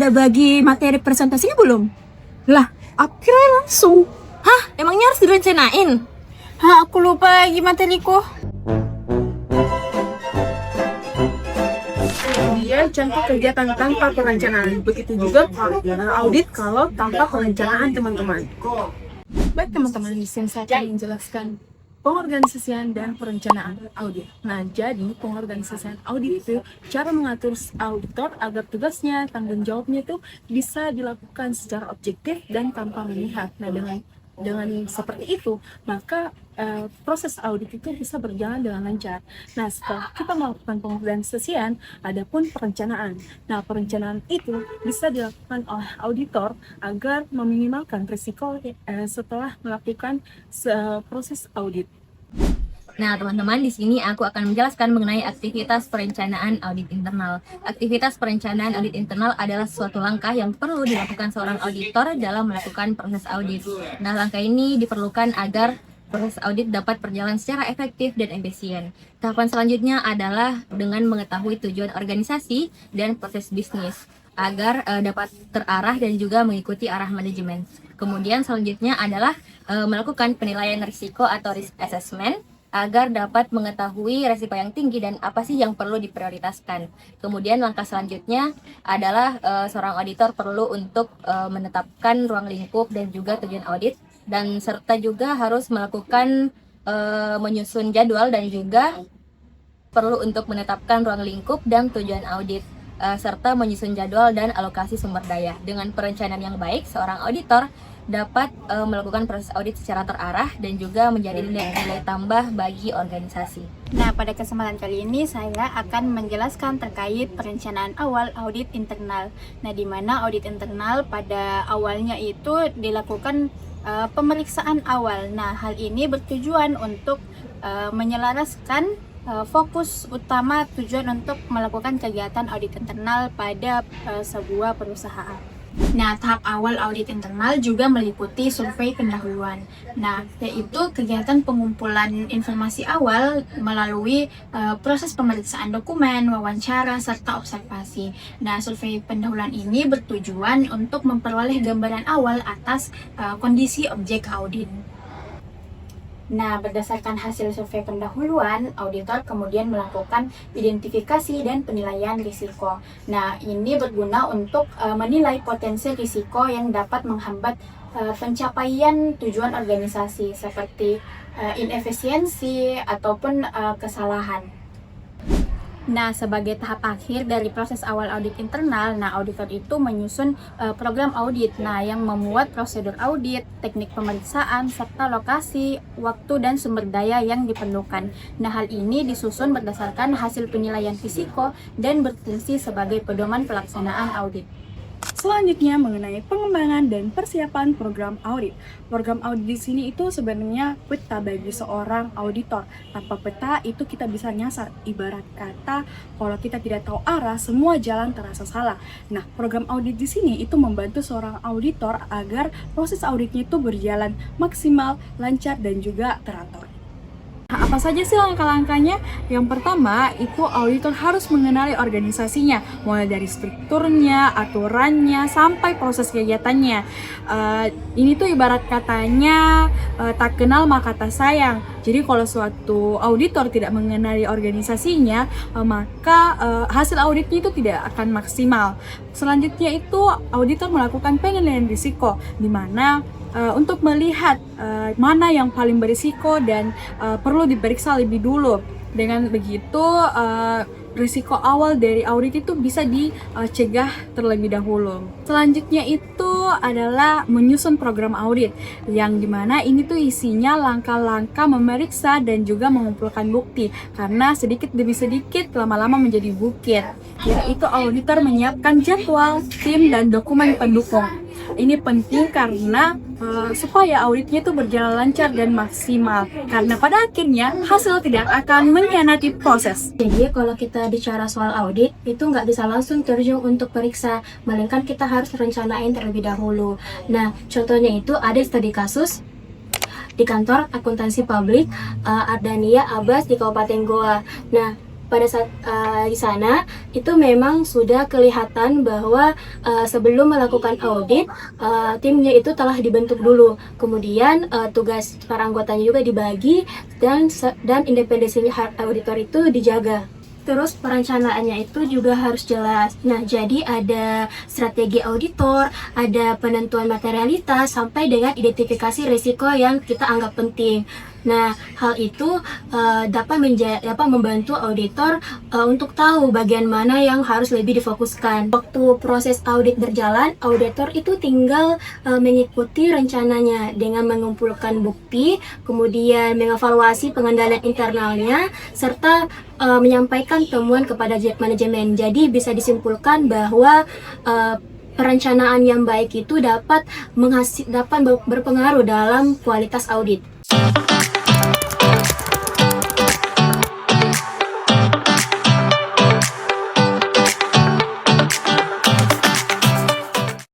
udah bagi materi presentasinya belum? Lah, aku kira langsung. Hah? Emangnya harus direncanain? Aku lupa lagi materiku. Dia contoh kegiatan tanpa perencanaan. Begitu juga audit kalau tanpa perencanaan, teman-teman. Baik teman-teman, di sini saya akan menjelaskan pengorganisasian dan perencanaan audit. Nah, jadi pengorganisasian audit itu cara mengatur auditor agar tugasnya, tanggung jawabnya itu bisa dilakukan secara objektif dan tanpa memihak. Nah, dengan seperti itu, maka proses audit itu bisa berjalan dengan lancar. Nah, setelah kita melakukan pengorganisasian, adapun perencanaan. Nah, perencanaan itu bisa dilakukan oleh auditor agar meminimalkan risiko setelah melakukan proses audit. Nah, teman-teman, di sini aku akan menjelaskan mengenai aktivitas perencanaan audit internal. Aktivitas perencanaan audit internal adalah suatu langkah yang perlu dilakukan seorang auditor dalam melakukan proses audit. Nah, langkah ini diperlukan agar proses audit dapat berjalan secara efektif dan efisien. Tahapan selanjutnya adalah dengan mengetahui tujuan organisasi dan proses bisnis agar dapat terarah dan juga mengikuti arah manajemen. Kemudian selanjutnya adalah melakukan penilaian risiko atau risk assessment agar dapat mengetahui risiko yang tinggi dan apa sih yang perlu diprioritaskan. Kemudian langkah selanjutnya adalah seorang auditor perlu untuk menetapkan ruang lingkup dan juga tujuan audit, dan serta juga harus melakukan menyusun jadwal dan juga perlu untuk menetapkan ruang lingkup dan tujuan audit, serta menyusun jadwal dan alokasi sumber daya. Dengan perencanaan yang baik, seorang auditor dapat melakukan proses audit secara terarah dan juga menjadi nilai tambah bagi organisasi. Nah, pada kesempatan kali ini saya akan menjelaskan terkait perencanaan awal audit internal. Nah, di mana audit internal pada awalnya itu dilakukan pemeriksaan awal. Nah, hal ini bertujuan untuk menyelaraskan fokus utama tujuan untuk melakukan kegiatan audit internal pada sebuah perusahaan. Nah, tahap awal audit internal juga meliputi survei pendahuluan. Nah, yaitu kegiatan pengumpulan informasi awal melalui proses pemeriksaan dokumen, wawancara, serta observasi. Nah, survei pendahuluan ini bertujuan untuk memperoleh gambaran awal atas kondisi objek audit. Nah, berdasarkan hasil survei pendahuluan, auditor kemudian melakukan identifikasi dan penilaian risiko. Nah, ini berguna untuk menilai potensi risiko yang dapat menghambat pencapaian tujuan organisasi seperti inefisiensi ataupun kesalahan. Nah, sebagai tahap akhir dari proses awal audit internal, auditor itu menyusun program audit, yang memuat prosedur audit, teknik pemeriksaan, serta lokasi, waktu, dan sumber daya yang diperlukan. Nah, hal ini disusun berdasarkan hasil penilaian risiko dan berfungsi sebagai pedoman pelaksanaan audit. Selanjutnya mengenai pengembangan dan persiapan program audit. Program audit di sini itu sebenarnya peta bagi seorang auditor. Tanpa peta itu kita bisa nyasar. Ibarat kata kalau kita tidak tahu arah, semua jalan terasa salah. Nah, program audit di sini itu membantu seorang auditor agar proses auditnya itu berjalan maksimal, lancar, dan juga teratur. Apa saja sih langkah-langkahnya? Yang pertama, itu auditor harus mengenali organisasinya, mulai dari strukturnya, aturannya, sampai proses kegiatannya. Ini tuh ibarat katanya tak kenal maka tak sayang. Jadi kalau suatu auditor tidak mengenali organisasinya, maka hasil auditnya itu tidak akan maksimal. Selanjutnya itu auditor melakukan penilaian risiko, di mana untuk melihat mana yang paling berisiko dan perlu diperiksa lebih dulu. Dengan begitu risiko awal dari audit itu bisa dicegah terlebih dahulu. Selanjutnya itu adalah menyusun program audit, yang dimana ini tuh isinya langkah-langkah memeriksa dan juga mengumpulkan bukti, karena sedikit demi sedikit lama-lama menjadi bukit. Yaitu auditor menyiapkan jadwal, tim, dan dokumen pendukung. Ini penting karena supaya auditnya itu berjalan lancar dan maksimal, karena pada akhirnya hasil tidak akan mengkhianati proses. Jadi kalau kita bicara soal audit, itu nggak bisa langsung terjun untuk periksa, melainkan kita harus rencanain terlebih dahulu. Nah, contohnya itu ada studi kasus di kantor akuntansi publik Ardania Abbas di Kabupaten Goa. Nah, pada saat di sana itu memang sudah kelihatan bahwa sebelum melakukan audit timnya itu telah dibentuk dulu. Kemudian tugas para anggotanya juga dibagi dan independensi auditor itu dijaga. Terus perencanaannya itu juga harus jelas. Nah, jadi ada strategi auditor, ada penentuan materialitas, sampai dengan identifikasi risiko yang kita anggap penting. Nah, hal itu dapat membantu auditor untuk tahu bagian mana yang harus lebih difokuskan. Waktu proses audit berjalan, auditor itu tinggal mengikuti rencananya dengan mengumpulkan bukti, kemudian mengevaluasi pengendalian internalnya, serta menyampaikan temuan kepada manajemen. Jadi bisa disimpulkan bahwa perencanaan yang baik itu dapat berpengaruh dalam kualitas audit.